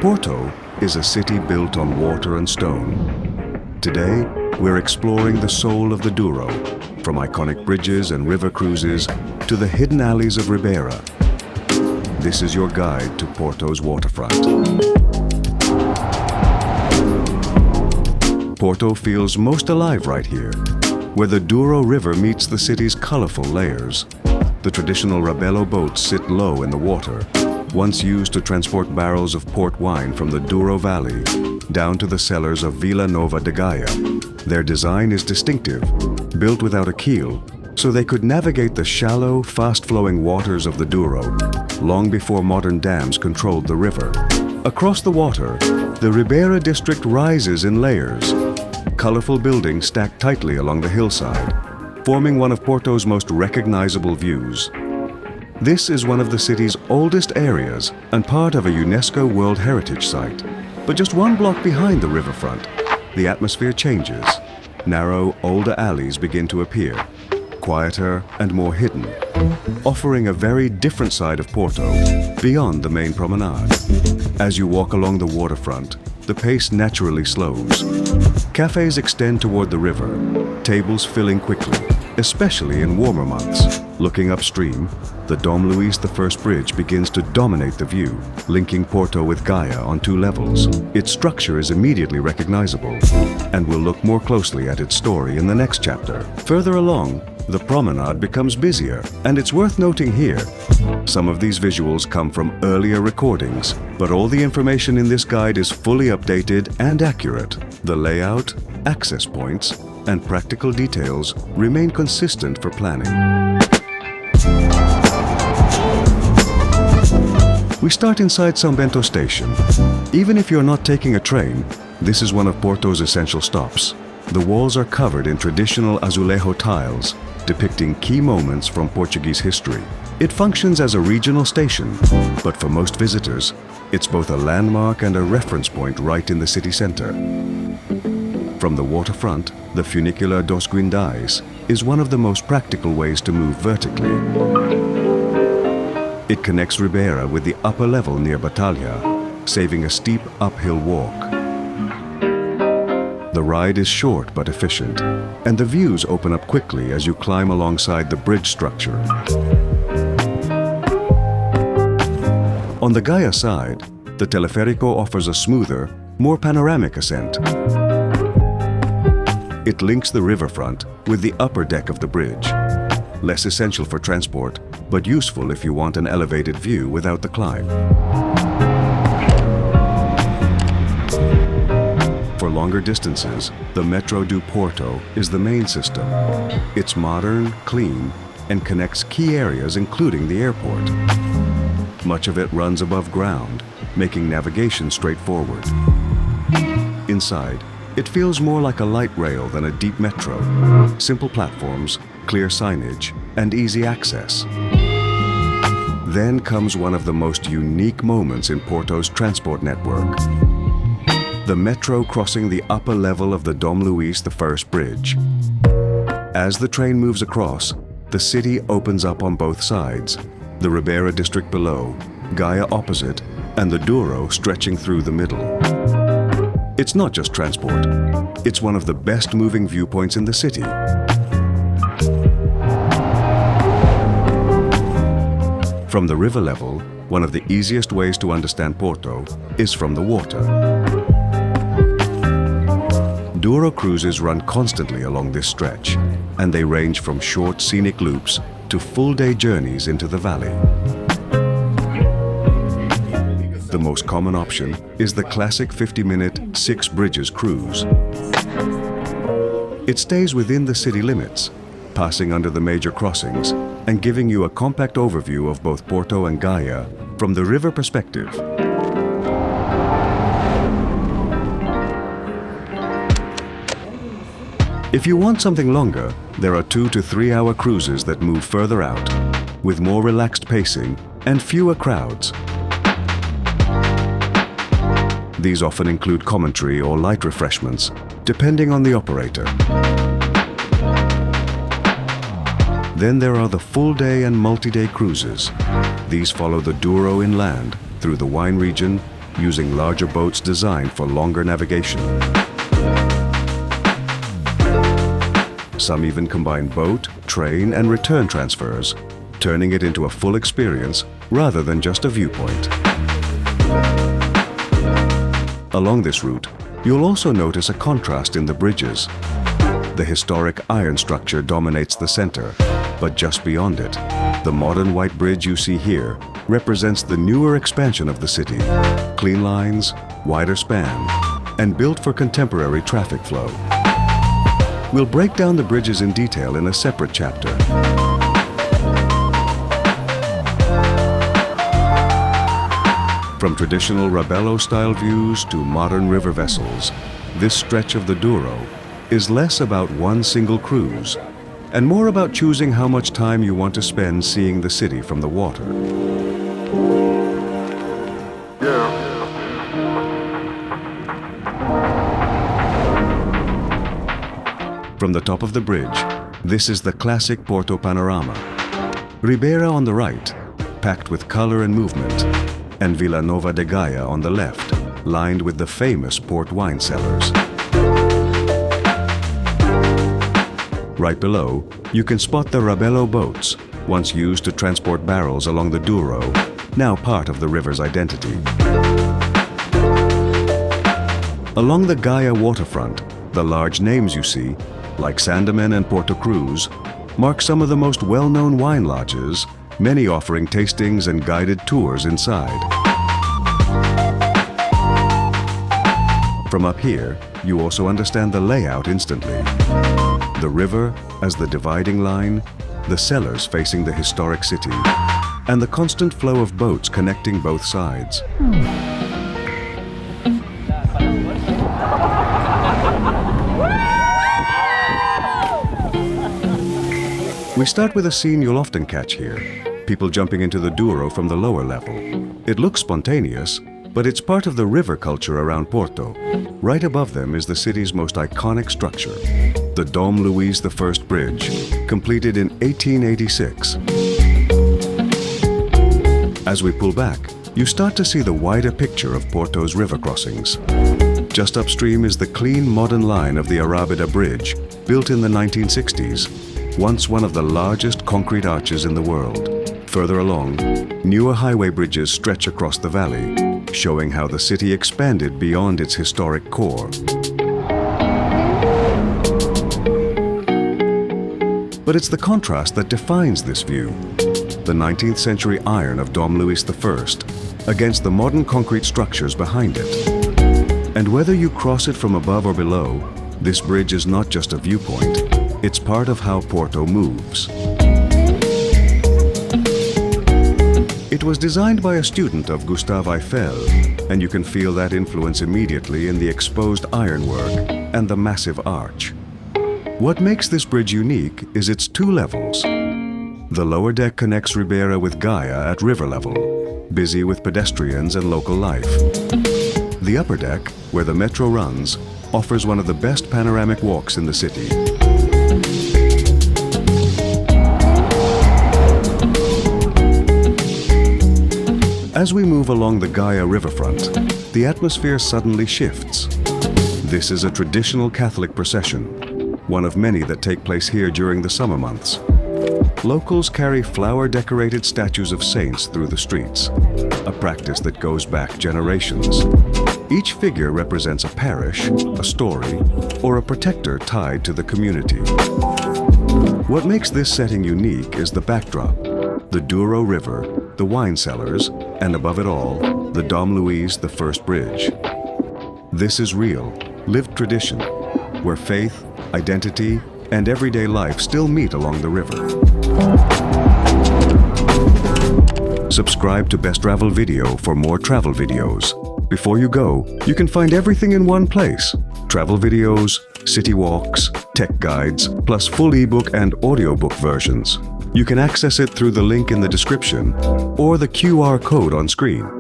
Porto is a city built on water and stone. Today, we're exploring the soul of the Douro, from iconic bridges and river cruises to the hidden alleys of Ribeira. This is your guide to Porto's waterfront. Porto feels most alive right here, where the Douro River meets the city's colorful layers. The traditional Rabelo boats sit low in the water, once used to transport barrels of port wine from the Douro Valley down to the cellars of Vila Nova de Gaia. Their design is distinctive, built without a keel, so they could navigate the shallow, fast-flowing waters of the Douro, long before modern dams controlled the river. Across the water, the Ribeira district rises in layers, colorful buildings stacked tightly along the hillside, forming one of Porto's most recognizable views. This is one of the city's oldest areas and part of a UNESCO World Heritage Site. But just one block behind the riverfront, the atmosphere changes. Narrow, older alleys begin to appear, quieter and more hidden, offering a very different side of Porto, beyond the main promenade. As you walk along the waterfront, the pace naturally slows. Cafes extend toward the river, tables filling quickly, especially in warmer months. Looking upstream, the Dom Luís I Bridge begins to dominate the view, linking Porto with Gaia on 2 levels. Its structure is immediately recognizable, and we'll look more closely at its story in the next chapter. Further along, the promenade becomes busier, and it's worth noting here, some of these visuals come from earlier recordings, but all the information in this guide is fully updated and accurate. The layout, access points, and practical details remain consistent for planning. We start inside São Bento station. Even if you're not taking a train, this is one of Porto's essential stops. The walls are covered in traditional azulejo tiles, depicting key moments from Portuguese history. It functions as a regional station, but for most visitors, it's both a landmark and a reference point right in the city center. From the waterfront, the funicular dos Guindais is one of the most practical ways to move vertically. It connects Ribeira with the upper level near Batalha, saving a steep uphill walk. The ride is short but efficient, and the views open up quickly as you climb alongside the bridge structure. On the Gaia side, the teleférico offers a smoother, more panoramic ascent. It links the riverfront with the upper deck of the bridge. Less essential for transport, but useful if you want an elevated view without the climb. For longer distances, the Metro do Porto is the main system. It's modern, clean, and connects key areas including the airport. Much of it runs above ground, making navigation straightforward. Inside, it feels more like a light rail than a deep metro. Simple platforms, clear signage, and easy access. Then comes one of the most unique moments in Porto's transport network. The metro crossing the upper level of the Dom Luís I Bridge. As the train moves across, the city opens up on both sides, the Ribeira district below, Gaia opposite, and the Douro stretching through the middle. It's not just transport, it's one of the best moving viewpoints in the city. From the river level, one of the easiest ways to understand Porto is from the water. Douro cruises run constantly along this stretch, and they range from short scenic loops to full-day journeys into the valley. The most common option is the classic 50-minute 6 bridges cruise. It stays within the city limits, passing under the major crossings and giving you a compact overview of both Porto and Gaia from the river perspective. If you want something longer, there are 2 to 3 hour cruises that move further out, with more relaxed pacing and fewer crowds. These often include commentary or light refreshments, depending on the operator. Then there are the full-day and multi-day cruises. These follow the Douro inland through the wine region, using larger boats designed for longer navigation. Some even combine boat, train, and return transfers, turning it into a full experience rather than just a viewpoint. Along this route, you'll also notice a contrast in the bridges. The historic iron structure dominates the center, but just beyond it, the modern white bridge you see here represents the newer expansion of the city. Clean lines, wider span, and built for contemporary traffic flow. We'll break down the bridges in detail in a separate chapter. From traditional Rabelo-style views to modern river vessels, this stretch of the Douro is less about one single cruise and more about choosing how much time you want to spend seeing the city from the water. From the top of the bridge, this is the classic Porto panorama. Ribeira on the right, packed with color and movement, and Vila Nova de Gaia on the left, lined with the famous port wine cellars. Right below, you can spot the Rabelo boats, once used to transport barrels along the Douro, now part of the river's identity. Along the Gaia waterfront, the large names you see, like Sandeman and Porto Cruz, mark some of the most well-known wine lodges, many offering tastings and guided tours inside. From up here, you also understand the layout instantly. The river as the dividing line, the cellars facing the historic city, and the constant flow of boats connecting both sides. We start with a scene you'll often catch here, people jumping into the Douro from the lower level. It looks spontaneous, but it's part of the river culture around Porto. Right above them is the city's most iconic structure, the Dom Luís I Bridge, completed in 1886. As we pull back, you start to see the wider picture of Porto's river crossings. Just upstream is the clean modern line of the Ribeira Bridge, built in the 1960s, once one of the largest concrete arches in the world. Further along, newer highway bridges stretch across the valley, showing how the city expanded beyond its historic core. But it's the contrast that defines this view. The 19th century iron of Dom Luís I against the modern concrete structures behind it. And whether you cross it from above or below, this bridge is not just a viewpoint. It's part of how Porto moves. It was designed by a student of Gustave Eiffel, and you can feel that influence immediately in the exposed ironwork and the massive arch. What makes this bridge unique is its two levels. The lower deck connects Ribeira with Gaia at river level, busy with pedestrians and local life. The upper deck, where the metro runs, offers one of the best panoramic walks in the city. As we move along the Gaia riverfront, the atmosphere suddenly shifts. This is a traditional Catholic procession, one of many that take place here during the summer months. Locals carry flower-decorated statues of saints through the streets, a practice that goes back generations. Each figure represents a parish, a story, or a protector tied to the community. What makes this setting unique is the backdrop: the Douro River, the wine cellars, and above it all, the Dom Luís I Bridge. This is real, lived tradition, where faith, identity, and everyday life still meet along the river. Subscribe to Bestravelvideo for more travel videos. Before you go, you can find everything in one place: travel videos, city walks, tech guides, plus full ebook and audiobook versions. You can access it through the link in the description or the QR code on screen.